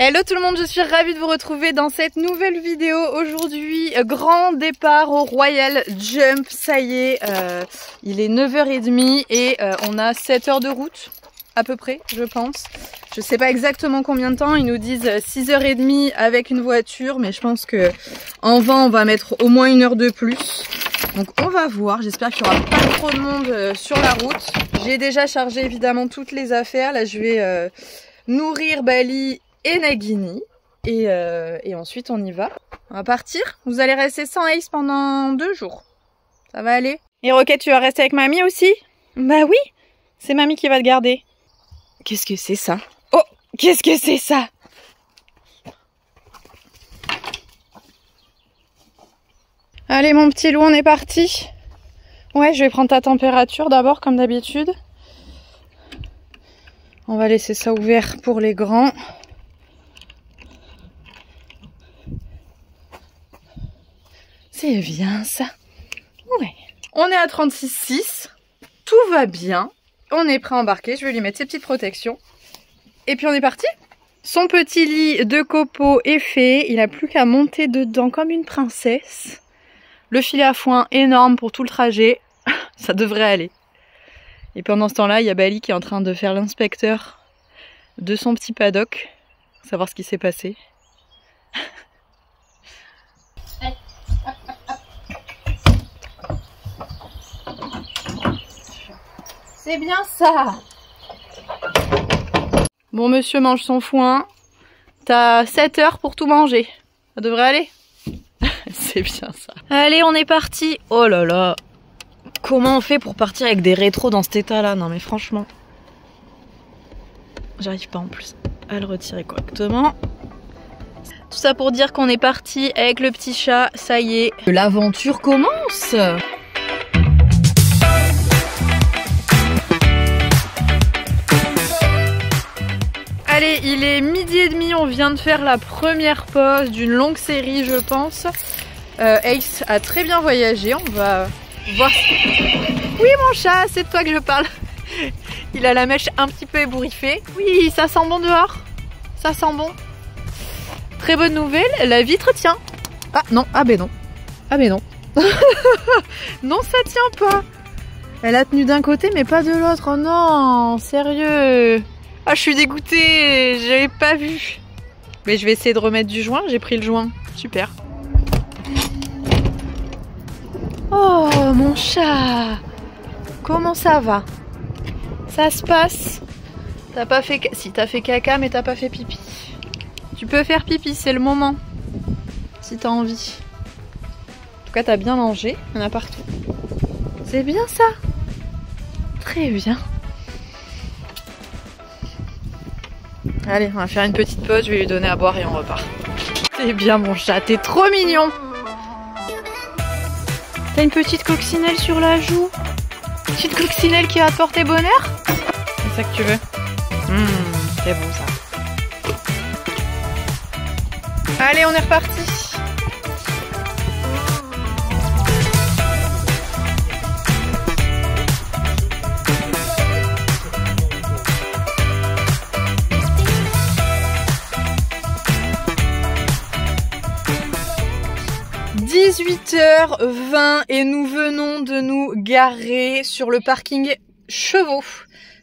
Hello tout le monde, je suis ravie de vous retrouver dans cette nouvelle vidéo. Aujourd'hui, grand départ au Royal Jump. Ça y est, il est 9h30 et on a 7 heures de route à peu près, je pense. Je sais pas exactement combien de temps, ils nous disent 6h30 avec une voiture, mais je pense que en vent on va mettre au moins 1 heure de plus. Donc on va voir, j'espère qu'il n'y aura pas trop de monde sur la route. J'ai déjà chargé évidemment toutes les affaires, là je vais nourrir Bali et Nagini et ensuite on y va. On va partir. Vous allez rester sans Ace pendant 2 jours. Ça va aller? Et Rocket, tu vas rester avec mamie aussi? Bah oui, c'est mamie qui va te garder. Qu'est-ce que c'est ça? Oh, qu'est-ce que c'est ça? Allez mon petit loup, on est parti. Ouais, je vais prendre ta température d'abord comme d'habitude. On va laisser ça ouvert pour les grands. C'est bien ça. Ouais. On est à 36,6. Tout va bien. On est prêt à embarquer. Je vais lui mettre ses petites protections. Et puis on est parti. Son petit lit de copeaux est fait. Il n'a plus qu'à monter dedans comme une princesse. Le filet à foin énorme pour tout le trajet. Ça devrait aller. Et pendant ce temps-là, il y a Bali qui est en train de faire l'inspecteur de son petit paddock. Savoir ce qui s'est passé. C'est bien ça. Bon, monsieur mange son foin. T'as 7 heures pour tout manger. Ça devrait aller. C'est bien ça. Allez, on est parti. Oh là là. Comment on fait pour partir avec des rétros dans cet état-là? Non mais franchement. J'arrive pas en plus à le retirer correctement. Tout ça pour dire qu'on est parti avec le petit chat. Ça y est. L'aventure commence. Allez, il est 12h30, on vient de faire la première pause d'une longue série, je pense. Ace a très bien voyagé, on va voir. Oui mon chat, c'est de toi que je parle. Il a la mèche un petit peu ébouriffée. Oui, ça sent bon dehors. Ça sent bon. Très bonne nouvelle, la vitre tient. Ah non, ah ben non. Ah ben non. Non, ça tient pas. Elle a tenu d'un côté mais pas de l'autre. Oh non, sérieux. Ah, je suis dégoûtée, j'avais pas vu. Mais je vais essayer de remettre du joint, j'ai pris le joint. Super. Oh, mon chat. Comment ça va? Ça se passe? T'as pas fait... Si, t'as fait caca, mais t'as pas fait pipi. Tu peux faire pipi, c'est le moment. Si t'as envie. En tout cas, t'as bien mangé, il y en a partout. C'est bien ça. Très bien. Allez, on va faire une petite pause, je vais lui donner à boire et on repart. C'est bien mon chat, t'es trop mignon. T'as une petite coccinelle sur la joue. Petite coccinelle qui va te porter bonheur. C'est ça que tu veux? C'est bon ça. Allez, on est reparti. – 18h20 et nous venons de nous garer sur le parking chevaux.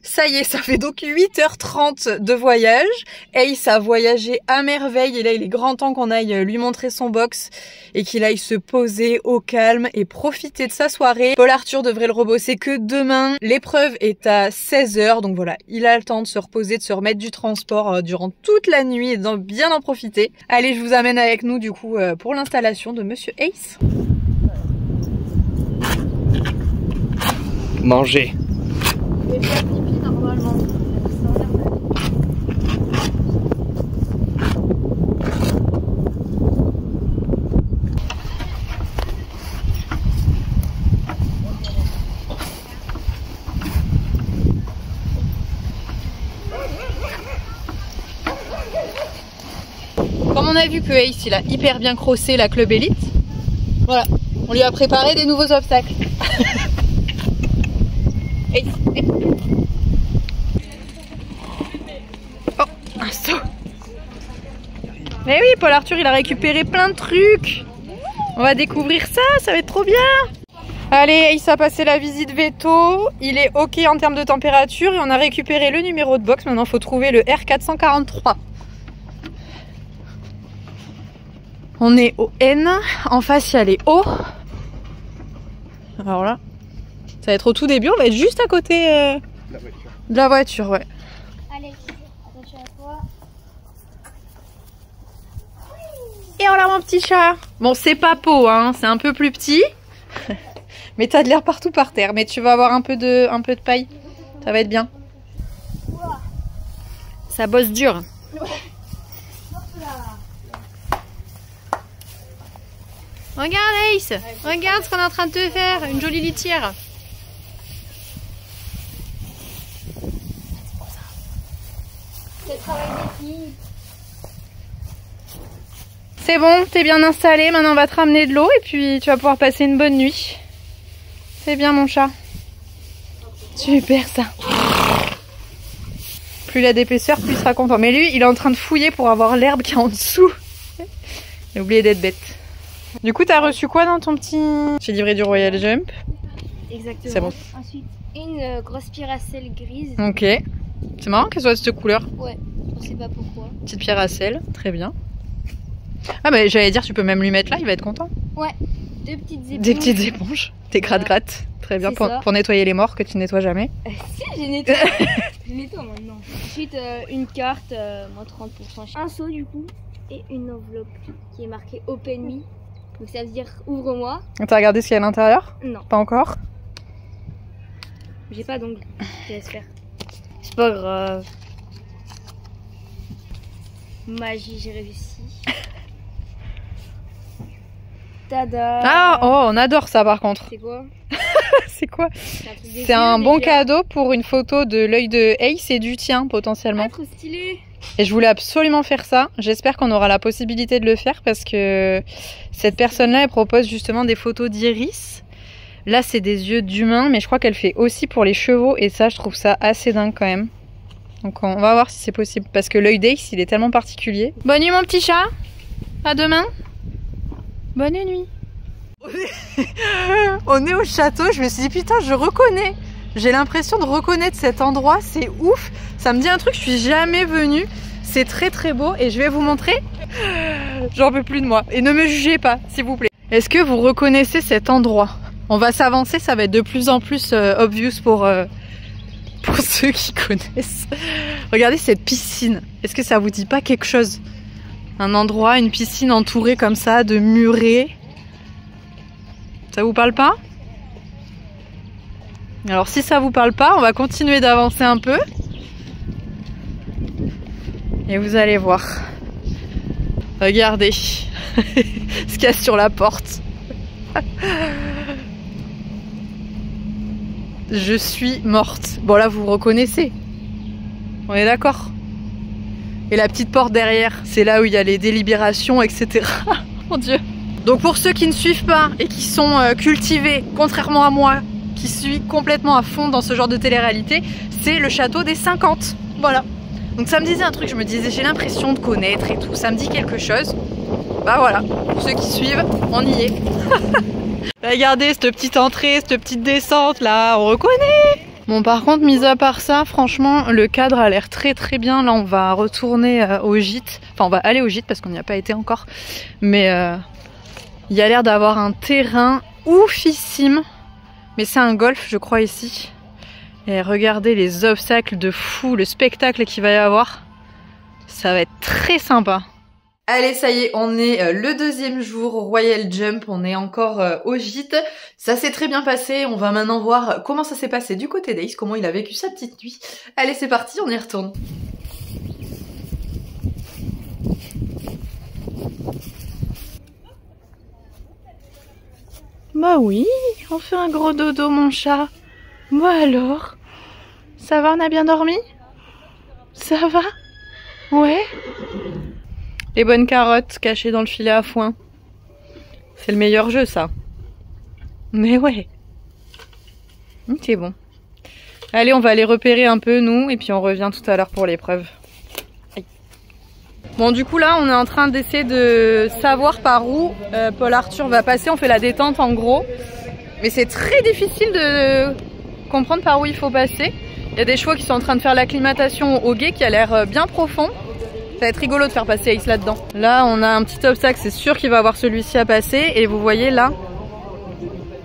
Ça y est, ça fait donc 8h30 de voyage. Ace a voyagé à merveille et là il est grand temps qu'on aille lui montrer son box et qu'il aille se poser au calme et profiter de sa soirée. Paul Arthur devrait le rebosser que demain. L'épreuve est à 16h, donc voilà, il a le temps de se reposer, de se remettre du transport durant toute la nuit et de bien en profiter. Allez, je vous amène avec nous du coup pour l'installation de Monsieur Ace. Manger. Normalement. Comme on a vu que Ace il a hyper bien crossé la Club Elite, voilà, on lui a préparé des nouveaux obstacles. Ace, Ace. Oh, un saut. Mais oui, Paul Arthur, il a récupéré plein de trucs. On va découvrir ça, ça va être trop bien. Allez, il s'est passé la visite veto. Il est OK en termes de température et on a récupéré le numéro de box. Maintenant, il faut trouver le R443. On est au N. En face, il y a les O. Alors là, ça va être au tout début. On va être juste à côté de la voiture, ouais. Allez, attention à toi. Et voilà mon petit chat. Bon, c'est pas Pau, hein, c'est un peu plus petit. Mais t'as de l'air partout par terre. Mais tu vas avoir un peu de paille. Ça va être bien. Ça bosse dur. Regarde Ace, regarde ce qu'on est en train de te faire. Une jolie litière. C'est le travail des filles. C'est bon, t'es bien installé. Maintenant on va te ramener de l'eau et puis tu vas pouvoir passer une bonne nuit. C'est bien mon chat. Super ça. Plus il a d'épaisseur, plus il sera content. Mais lui, il est en train de fouiller pour avoir l'herbe qui est en dessous. Il a oublié d'être bête. Du coup, t'as reçu quoi dans ton petit... J'ai livré du Royal Jump. Exactement. C'est bon. Ensuite, une grosse pierre-à-sel grise. Ok. C'est marrant qu'elle soit de cette couleur. Ouais, je sais pas pourquoi. Petite pierre à sel, très bien. Ah bah j'allais dire, tu peux même lui mettre là, il va être content. Ouais, deux petites éponges. Des petites éponges. Des gratte-gratte. Très bien, C'est ça. pour nettoyer les morts que tu nettoies jamais. Si, j'ai nettoyé. Je nettoie maintenant. Ensuite, une carte, moins 30%. Un seau du coup, et une enveloppe qui est marquée Open Me. Donc ça veut dire ouvre-moi. T'as regardé ce qu'il y a à l'intérieur? Non, Pas encore? j'ai pas d'ongles. Je te laisse faire. C'est pas grave. Magie, j'ai réussi. Tada! Ah, oh, on adore ça par contre. C'est quoi? C'est quoi? C'est un truc des C'est un yeux, bon déjà. cadeau pour une photo de l'œil de Ace et du tien potentiellement. Ah, trop stylé! Et je voulais absolument faire ça. J'espère qu'on aura la possibilité de le faire parce que cette personne-là, elle propose justement des photos d'iris. Là, c'est des yeux d'humain, mais je crois qu'elle fait aussi pour les chevaux et ça, je trouve ça assez dingue quand même. Donc on va voir si c'est possible parce que l'œil d'Ace, il est tellement particulier. Bonne nuit mon petit chat. À demain. Bonne nuit. On est au château, je me suis dit putain, je reconnais. J'ai l'impression de reconnaître cet endroit, c'est ouf. Ça me dit un truc, je suis jamais venue. C'est très très beau et je vais vous montrer. J'en peux plus de moi. Et ne me jugez pas, s'il vous plaît. Est-ce que vous reconnaissez cet endroit? On va s'avancer, ça va être de plus en plus obvious pour ceux qui connaissent. Regardez cette piscine. Est-ce que ça vous dit pas quelque chose? Un endroit, une piscine entourée comme ça de murets. Ça vous parle pas? Alors si ça vous parle pas, on va continuer d'avancer un peu. Et vous allez voir. Regardez ce qu'il y a sur la porte. Je suis morte. Bon là vous reconnaissez. On est d'accord? Et la petite porte derrière, c'est là où il y a les délibérations, etc. Mon Dieu. Donc pour ceux qui ne suivent pas et qui sont cultivés, contrairement à moi, qui suis complètement à fond dans ce genre de télé-réalité, c'est le château des 50. Voilà. Donc ça me disait un truc, je me disais j'ai l'impression de connaître et tout, ça me dit quelque chose. Bah voilà, pour ceux qui suivent, on y est. Regardez cette petite entrée, cette petite descente là, on reconnaît. Bon par contre, mis à part ça, franchement, le cadre a l'air très très bien. Là on va retourner au gîte, enfin on va aller au gîte parce qu'on n'y a pas été encore. Mais il y a l'air d'avoir un terrain oufissime. Mais c'est un golf je crois ici. Et regardez les obstacles de fou, le spectacle qu'il va y avoir. Ça va être très sympa. Allez, ça y est, on est le deuxième jour au Royal Jump, on est encore au gîte. Ça s'est très bien passé, on va maintenant voir comment ça s'est passé du côté d'Ace, comment il a vécu sa petite nuit. Allez, c'est parti, on y retourne. Bah oui, on fait un gros dodo mon chat. Bah alors, ça va, on a bien dormi? Ça va? Ouais? Les bonnes carottes cachées dans le filet à foin. C'est le meilleur jeu ça. Mais ouais. C'est bon. Allez, on va les repérer un peu nous et puis on revient tout à l'heure pour l'épreuve. Bon du coup là on est en train d'essayer de savoir par où Paul Arthur va passer. On fait la détente en gros. Mais c'est très difficile de comprendre par où il faut passer. Il y a des chevaux qui sont en train de faire l'acclimatation au gué qui a l'air bien profond. Ça va être rigolo de faire passer Ace là-dedans. Là on a un petit obstacle, c'est sûr qu'il va avoir celui-ci à passer. Et vous voyez là,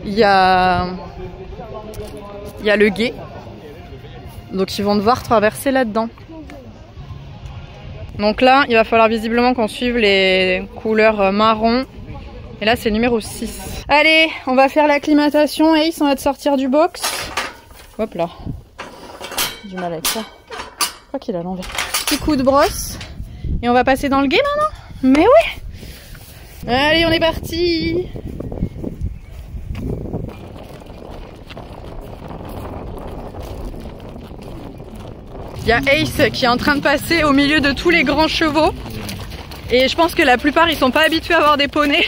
il y a le gué. Donc ils vont devoir traverser là-dedans. Donc là, il va falloir visiblement qu'on suive les couleurs marron. Et là, c'est le numéro 6. Allez, on va faire l'acclimatation. Ace, on va te sortir du box. Hop là. Du mal avec ça. Je crois qu'il a l'envers. Petit coup de brosse. Et on va passer dans le gué maintenant. Mais ouais. Allez, on est parti. Il y a Ace qui est en train de passer au milieu de tous les grands chevaux. Et je pense que la plupart ils sont pas habitués à voir des poneys.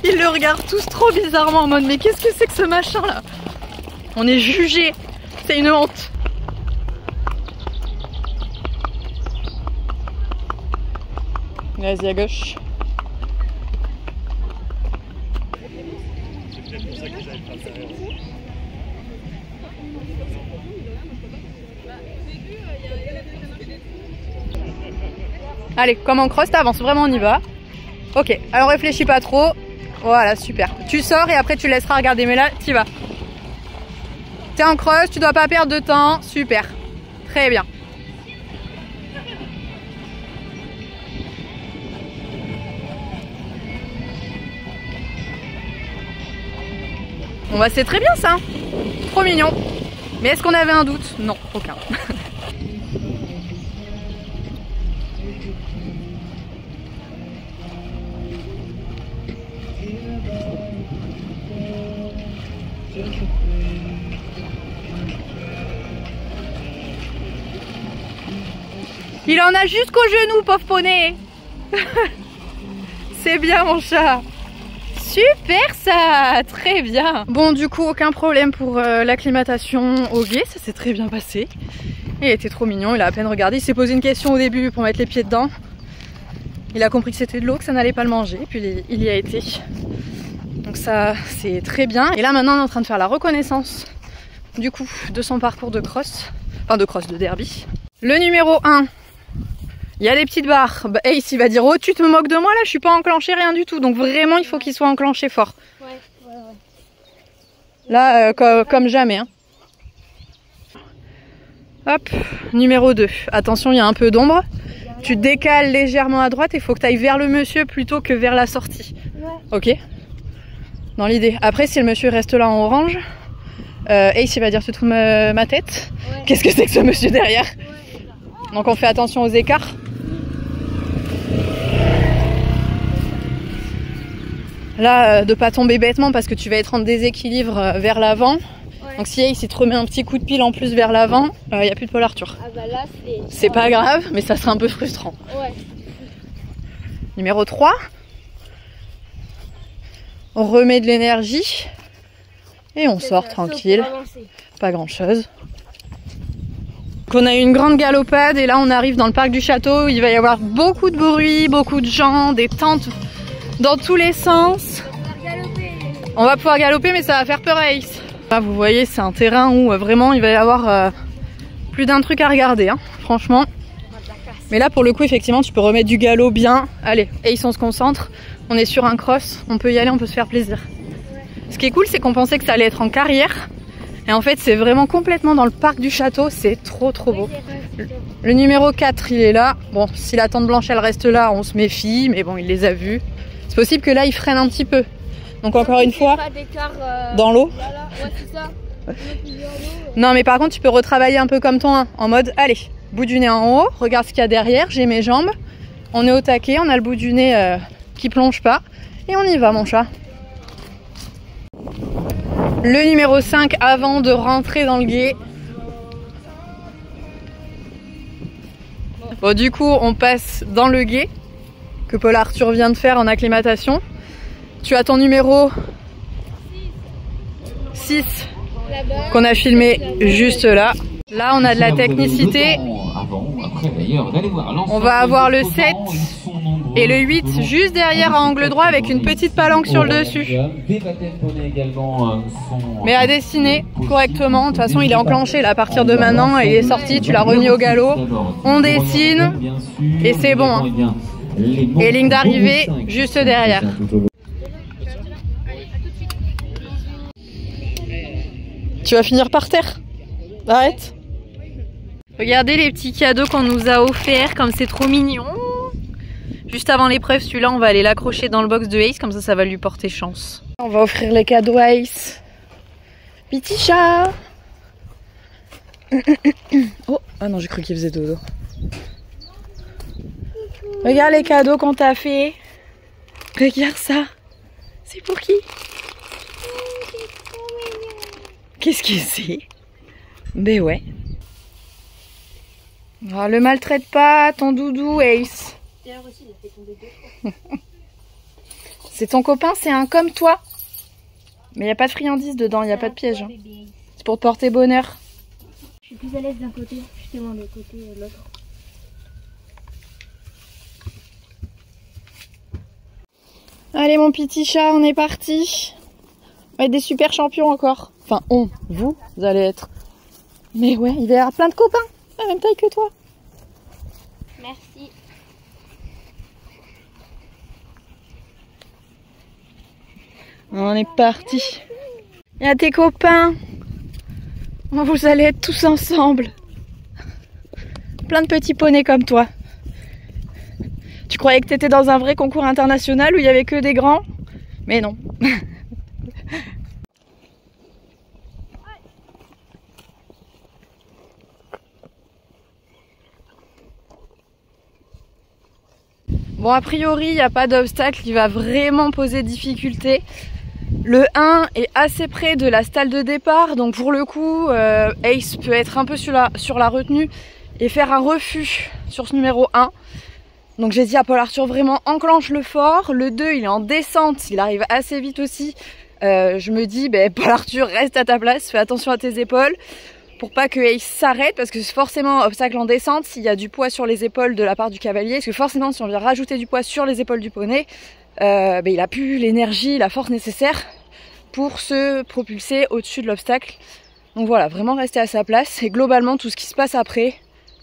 Ils le regardent tous trop bizarrement en mode mais qu'est-ce que c'est que ce machin là? On est jugés. C'est une honte. Vas-y à gauche. Allez, comme on cross, t'avances, vraiment on y va. Ok, alors réfléchis pas trop. Voilà, super. Tu sors et après tu laisseras regarder, mais là, t'y vas. T'es en cross, tu dois pas perdre de temps. Super. Très bien. Bon bah c'est très bien ça. Trop mignon. Mais est-ce qu'on avait un doute? Non, aucun. Il en a jusqu'au genou, pauvre poney. C'est bien mon chat. Super ça, très bien. Bon du coup aucun problème pour l'acclimatation au gué, ça s'est très bien passé. Il était trop mignon, il a à peine regardé, il s'est posé une question au début pour mettre les pieds dedans. Il a compris que c'était de l'eau, que ça n'allait pas le manger, puis il y a été. Donc ça c'est très bien. Et là maintenant on est en train de faire la reconnaissance du coup de son parcours de cross, enfin de derby. Le numéro 1. Il y a des petites barres. Bah, Ace, il va dire oh tu te moques de moi là, je suis pas enclenché rien du tout. Donc vraiment il faut qu'il soit enclenché fort. Ouais. Là comme jamais. Hein. Hop, numéro 2. Attention, il y a un peu d'ombre. Tu décales légèrement à droite et il faut que tu ailles vers le monsieur plutôt que vers la sortie. Ouais. Ok. Dans l'idée. Après si le monsieur reste là en orange, Ace il va dire tu te fous de ma tête. Ouais. Qu'est-ce que c'est que ce monsieur derrière? Ouais. Donc on fait attention aux écarts. Là, de pas tomber bêtement parce que tu vas être en déséquilibre vers l'avant. Ouais. Donc si Ace il te remet un petit coup de pile en plus vers l'avant, il n'y a plus de Paul Arthur. Ah bah là c'est pas grave, mais ça sera un peu frustrant. Ouais. Numéro 3. On remet de l'énergie et on sort tranquille. Pas grand chose. On a eu une grande galopade et là on arrive dans le parc du château où il va y avoir beaucoup de bruit, beaucoup de gens, des tentes dans tous les sens. On va pouvoir galoper mais ça va faire peur à Ace. Là vous voyez c'est un terrain où vraiment il va y avoir plus d'un truc à regarder hein, franchement. Mais là pour le coup effectivement tu peux remettre du galop bien. Allez Ace on se concentre, on est sur un cross, on peut y aller, on peut se faire plaisir. Ce qui est cool c'est qu'on pensait que ça allait être en carrière. Et en fait c'est vraiment complètement dans le parc du château, c'est trop beau. Le numéro 4 il est là. Bon si la tante blanche elle reste là on se méfie, mais bon il les a vus. C'est possible que là il freine un petit peu. Donc encore une fois, dans l'eau. Non mais par contre tu peux retravailler un peu comme ton 1, en mode allez, bout du nez en haut, regarde ce qu'il y a derrière, j'ai mes jambes. On est au taquet, on a le bout du nez qui plonge pas. Et on y va mon chat. Le numéro 5 avant de rentrer dans le gué. Bon du coup on passe dans le gué que Paul Arthur vient de faire en acclimatation. Tu as ton numéro 6 qu'on a filmé juste là. Là on a de la technicité. permettrait d'ailleurs d'aller voir l'ensemble. On va avoir le 7 et le 8 juste derrière à angle droit avec une petite palanque sur le dessus. Mais à dessiner correctement. De toute façon, il est enclenché là à partir de maintenant. Il est sorti, tu l'as remis au galop. On dessine et c'est bon. Hein. Et ligne d'arrivée juste derrière. Tu vas finir par terre. Arrête. Regardez les petits cadeaux qu'on nous a offerts, comme c'est trop mignon. Juste avant l'épreuve, celui-là, on va aller l'accrocher dans le box de Ace, comme ça va lui porter chance. On va offrir les cadeaux à Ace. Petit chat. Oh, ah non, j'ai cru qu'il faisait dodo. Regarde les cadeaux qu'on t'a fait. Regarde ça. C'est pour qui? Qu'est-ce que c'est? Ben ouais. Oh, le maltraite pas, ton doudou, Ace. D'ailleurs aussi, il a fait tomber 2 fois. C'est ton copain, c'est un comme toi. Mais il n'y a pas de friandises dedans, il n'y a pas de piège. Hein. C'est pour te porter bonheur. Je suis plus à l'aise d'un côté, justement de côté l'autre. Allez mon petit chat, on est parti. On va être des super champions encore. Enfin vous allez être. Mais ouais, il va y avoir plein de copains, à la même taille que toi. Merci. On est parti. Il y a tes copains. Vous allez être tous ensemble. Plein de petits poneys comme toi. Tu croyais que t'étais dans un vrai concours international où il y avait que des grands? Mais non. Bon, a priori, il n'y a pas d'obstacle qui va vraiment poser difficulté. Le 1 est assez près de la stalle de départ, donc pour le coup, Ace peut être un peu sur la retenue et faire un refus sur ce numéro 1. Donc j'ai dit à Paul Arthur, vraiment enclenche le fort. Le 2, il est en descente, il arrive assez vite aussi. Je me dis, Paul Arthur, reste à ta place, fais attention à tes épaules. Pour pas que Ace s'arrête, parce que forcément, obstacle en descente, s'il y a du poids sur les épaules de la part du cavalier, parce que forcément, si on vient rajouter du poids sur les épaules du poney, il a plus l'énergie, la force nécessaire pour se propulser au-dessus de l'obstacle. Donc voilà, vraiment rester à sa place, et globalement, tout ce qui se passe après,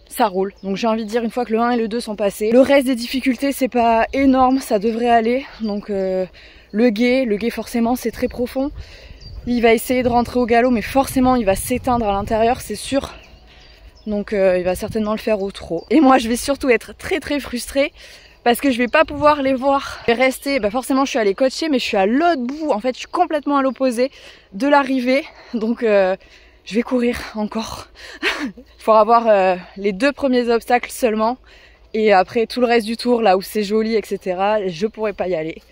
ça roule. Donc j'ai envie de dire, une fois que le 1 et le 2 sont passés, le reste des difficultés, c'est pas énorme, ça devrait aller. Donc le gué forcément, c'est très profond. Il va essayer de rentrer au galop, mais forcément il va s'éteindre à l'intérieur, c'est sûr. Donc il va certainement le faire au trot. Et moi je vais surtout être très très frustrée parce que je vais pas pouvoir les voir. Je vais rester, forcément je suis allée coacher, mais je suis à l'autre bout, en fait je suis complètement à l'opposé de l'arrivée. Donc je vais courir encore. Il faut avoir les 2 premiers obstacles seulement. Et après tout le reste du tour, là où c'est joli, etc., je pourrai pas y aller.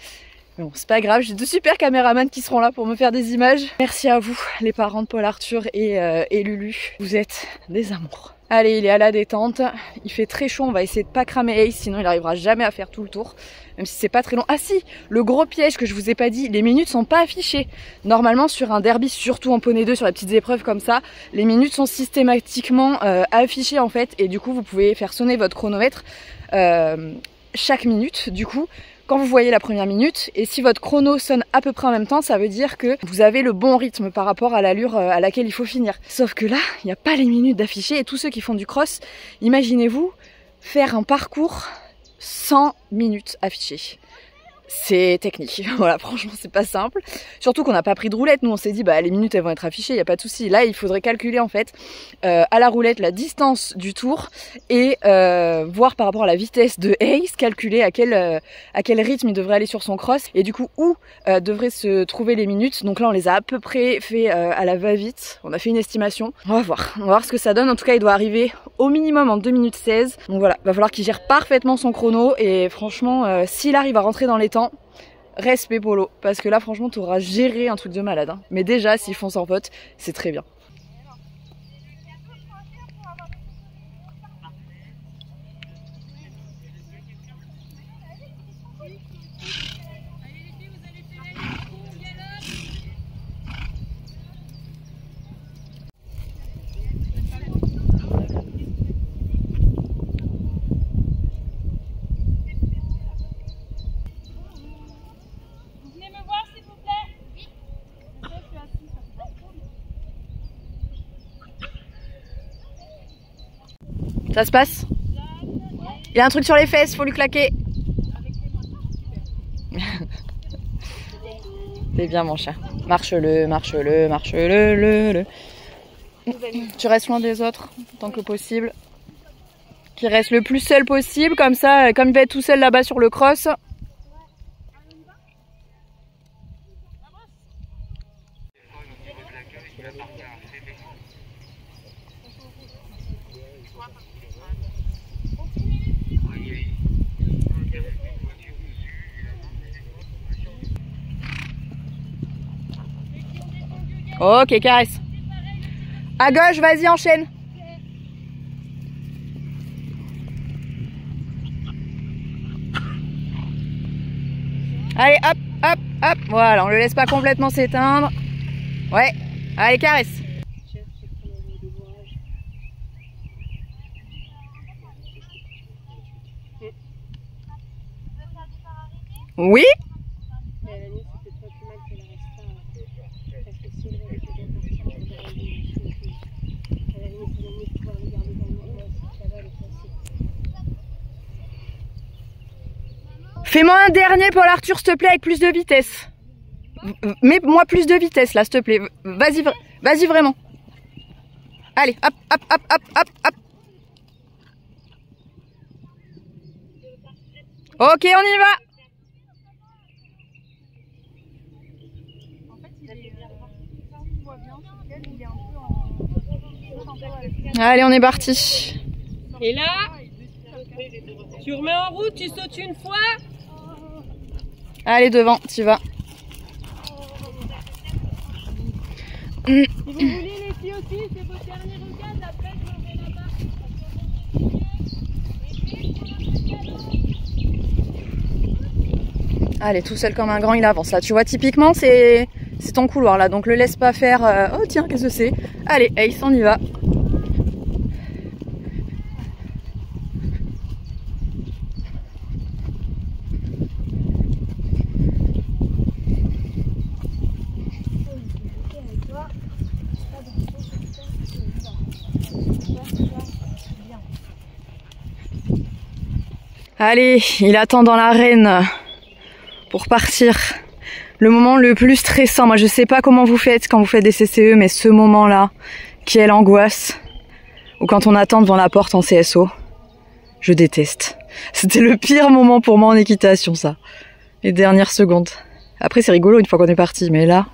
Mais bon, c'est pas grave, j'ai 2 super caméramans qui seront là pour me faire des images. Merci à vous, les parents de Paul Arthur et Lulu. Vous êtes des amours. Allez, il est à la détente. Il fait très chaud, on va essayer de pas cramer Ace, sinon il arrivera jamais à faire tout le tour. Même si c'est pas très long. Ah si, le gros piège que je vous ai pas dit, les minutes sont pas affichées. Normalement sur un derby, surtout en poney 2, sur les petites épreuves comme ça, les minutes sont systématiquement affichées en fait. Et du coup, vous pouvez faire sonner votre chronomètre chaque minute, du coup. Quand vous voyez la première minute, et si votre chrono sonne à peu près en même temps, ça veut dire que vous avez le bon rythme par rapport à l'allure à laquelle il faut finir. Sauf que là, il n'y a pas les minutes d'afficher, et tous ceux qui font du cross, imaginez-vous faire un parcours sans minutes affichées. C'est technique, voilà, franchement c'est pas simple. Surtout qu'on n'a pas pris de roulette, nous on s'est dit les minutes elles vont être affichées, il n'y a pas de souci. Là il faudrait calculer en fait à la roulette la distance du tour et voir par rapport à la vitesse de Ace, calculer à quel rythme il devrait aller sur son cross et du coup où devraient se trouver les minutes. Donc là on les a à peu près fait à la va-vite, on a fait une estimation. On va voir ce que ça donne. En tout cas il doit arriver au minimum en 2 minutes 16. Donc voilà, il va falloir qu'il gère parfaitement son chrono et franchement s'il arrive à rentrer dans les temps, respect Polo, parce que là franchement tu auras géré un truc de malade hein. Mais déjà s'ils font sans faute, c'est très bien. Ça se passe? Il a un truc sur les fesses, faut lui claquer. C'est bien mon chat. Marche-le, marche-le, marche-le. Tu restes loin des autres, tant que possible. Qu'il reste le plus seul possible, comme ça, comme il va être tout seul là-bas sur le cross. Ok, caresse. À gauche, vas-y, enchaîne. Allez, hop, hop, hop. Voilà, on le laisse pas complètement s'éteindre. Ouais, allez, caresse. Oui. Fais-moi un dernier Paul Arthur, s'il te plaît, avec plus de vitesse. Mets-moi plus de vitesse là, s'il te plaît. Vas-y vraiment. Allez, hop, hop, hop, hop, hop, hop. Ok, on y va. Allez, on est parti. Et là, tu remets en route, tu sautes une fois. Allez, devant, tu vas. Si vous voulez les filles aussi, c'est votre dernier regard, après je m'en vais là-bas. Allez, tout seul comme un grand, il avance. Là, tu vois, typiquement, c'est ton couloir là, donc le laisse pas faire. Oh tiens, qu'est-ce que c'est? Allez, Ace, on y va. Allez, il attend dans l'arène pour partir. Le moment le plus stressant. Moi, je sais pas comment vous faites quand vous faites des CCE, mais ce moment-là, quelle angoisse. Ou quand on attend devant la porte en CSO. Je déteste. C'était le pire moment pour moi en équitation, ça. Les dernières secondes. Après, c'est rigolo une fois qu'on est parti, mais là...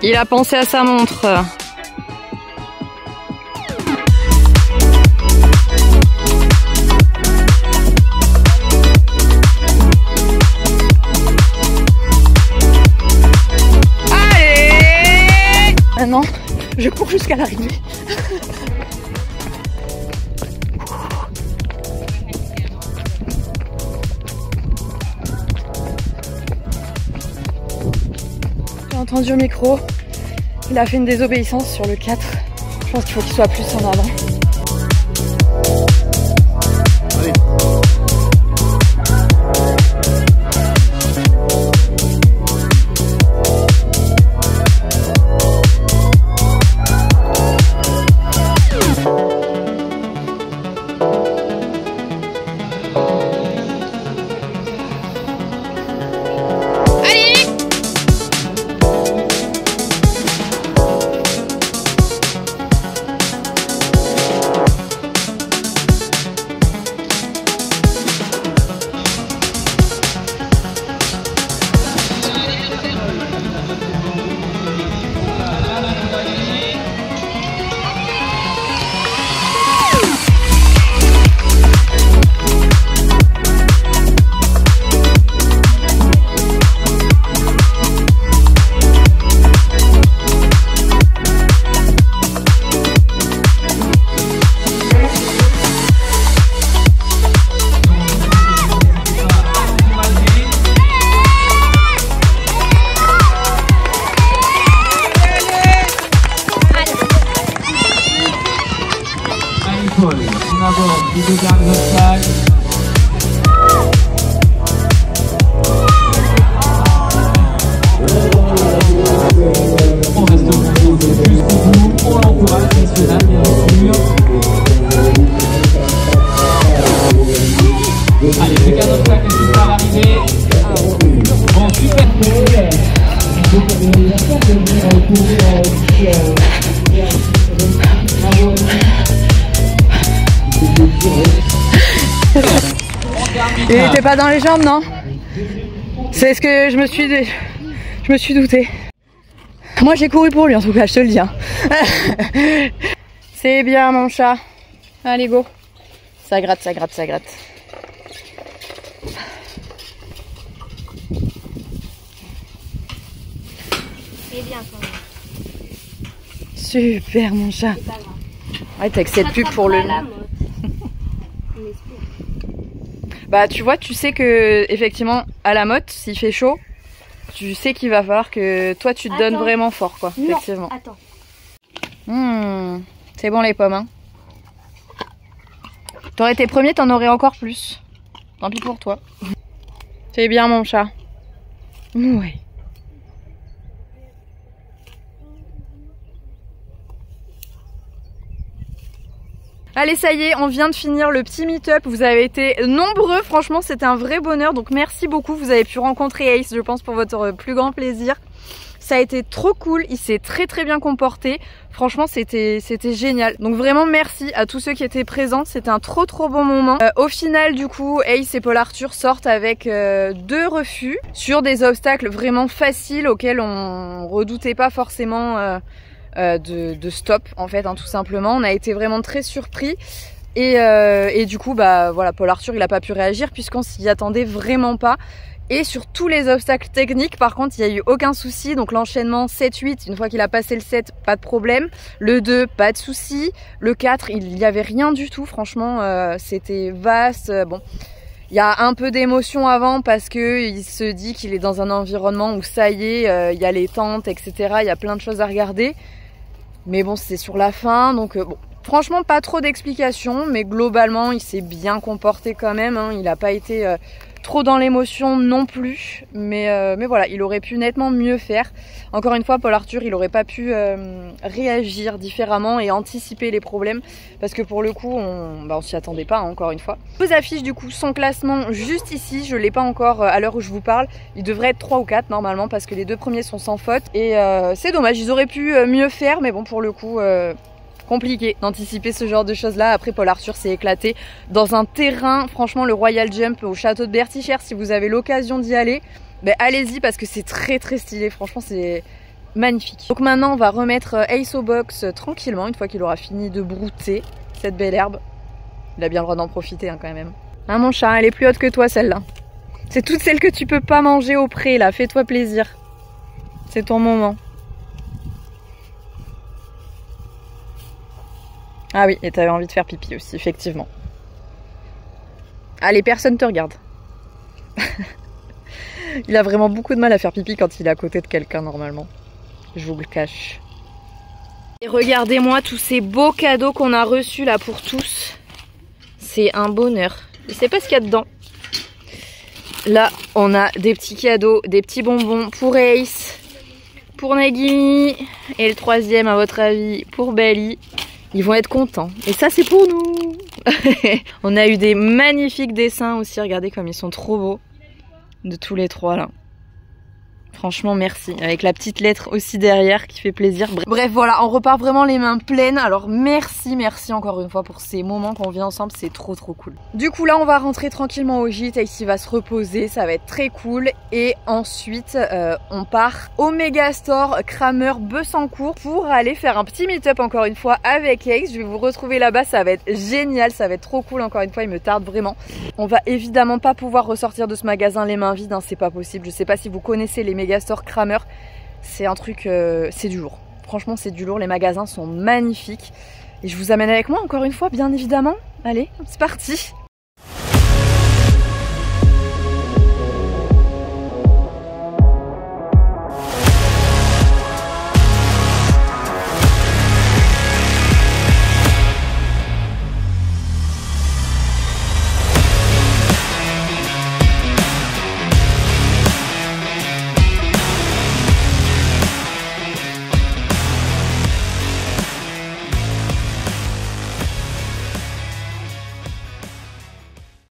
Il a pensé à sa montre. Allez! Maintenant, je cours jusqu'à l'arrivée. J'ai entendu au micro, il a fait une désobéissance sur le 4. Je pense qu'il faut qu'il soit plus en avant. Allez. En avant, il regarde votre flag. Il était pas dans les jambes, non? C'est ce que je me suis douté. Moi j'ai couru pour lui en tout cas, je te le dis. Hein. C'est bien mon chat. Allez go. Ça gratte, ça gratte, ça gratte. C'est bien quand même. Super mon chat. C'est pas grave. Ouais, t'acceptes plus pour le... Bah tu vois, tu sais que effectivement à la motte, s'il fait chaud, tu sais qu'il va falloir que toi tu te donnes vraiment fort quoi. Non, effectivement. attends. C'est bon les pommes hein. T'aurais été premier, t'en aurais encore plus. Tant pis pour toi. C'est bien mon chat. Ouais. Allez, ça y est, on vient de finir le petit meet-up. Vous avez été nombreux, franchement, c'était un vrai bonheur. Donc merci beaucoup, vous avez pu rencontrer Ace, je pense, pour votre plus grand plaisir. Ça a été trop cool, il s'est très bien comporté. Franchement, c'était génial. Donc vraiment merci à tous ceux qui étaient présents, c'était un trop bon moment. Au final, du coup, Ace et Paul Arthur sortent avec 2 refus sur des obstacles vraiment faciles auxquels on redoutait pas forcément... de stop en fait hein, tout simplement. On a été vraiment très surpris et du coup bah voilà, Paul Arthur il a pas pu réagir puisqu'on s'y attendait vraiment pas. Et sur tous les obstacles techniques par contre il n'y a eu aucun souci. Donc l'enchaînement 7-8, une fois qu'il a passé le 7, pas de problème. Le 2, pas de souci. Le 4, il n'y avait rien du tout franchement. C'était vaste. Bon, il y a un peu d'émotion avant parce que il se dit qu'il est dans un environnement où ça y est, il y a les tentes, etc. Il y a plein de choses à regarder. Mais bon, c'est sur la fin, donc bon, franchement pas trop d'explications, mais globalement il s'est bien comporté quand même, hein. Il n'a pas été trop dans l'émotion non plus, mais voilà, il aurait pu nettement mieux faire. Encore une fois, Paul Arthur, il aurait pas pu réagir différemment et anticiper les problèmes, parce que pour le coup, on s'y attendait pas, hein, encore une fois. Je vous affiche du coup son classement juste ici, je l'ai pas encore à l'heure où je vous parle, il devrait être 3 ou 4 normalement, parce que les 2 premiers sont sans faute, et c'est dommage, ils auraient pu mieux faire, mais bon, pour le coup... compliqué d'anticiper ce genre de choses là. Après Paul Arthur s'est éclaté dans un terrain, franchement le Royal Jump au château de Bertichères, si vous avez l'occasion d'y aller, ben allez-y parce que c'est très stylé, franchement c'est magnifique. Donc maintenant on va remettre Ace au box tranquillement une fois qu'il aura fini de brouter cette belle herbe. Il a bien le droit d'en profiter hein, quand même. Hein mon chat, elle est plus haute que toi celle-là. C'est toute celle que tu peux pas manger au pré là, fais-toi plaisir. C'est ton moment. Ah oui, et t'avais envie de faire pipi aussi, effectivement. Allez, personne te regarde. Il a vraiment beaucoup de mal à faire pipi quand il est à côté de quelqu'un, normalement. Je vous le cache. Et regardez-moi tous ces beaux cadeaux qu'on a reçus là pour tous. C'est un bonheur. Je sais pas ce qu'il y a dedans. Là, on a des petits cadeaux, des petits bonbons pour Ace, pour Nagini, et le 3e, à votre avis, pour Belly. Ils vont être contents. Et ça, c'est pour nous. On a eu des magnifiques dessins aussi. Regardez comme ils sont trop beaux. De tous les 3 là. Franchement, merci. Avec la petite lettre aussi derrière qui fait plaisir. Bref, voilà, on repart vraiment les mains pleines. Alors merci encore une fois pour ces moments qu'on vit ensemble. C'est trop cool. Du coup, là, on va rentrer tranquillement au gîte. Ici, va se reposer. Ça va être très cool. Et ensuite, on part au Megastore Kramer Besancourt pour aller faire un petit meet-up encore une fois avec Ace. Je vais vous retrouver là-bas. Ça va être génial. Ça va être trop cool. Encore une fois, il me tarde vraiment. On va évidemment pas pouvoir ressortir de ce magasin les mains vides. Hein, c'est pas possible. Je sais pas si vous connaissez les Megastore Kramer, c'est un truc, c'est du lourd. Franchement, c'est du lourd. Les magasins sont magnifiques. Et je vous amène avec moi encore une fois, bien évidemment. Allez, c'est parti.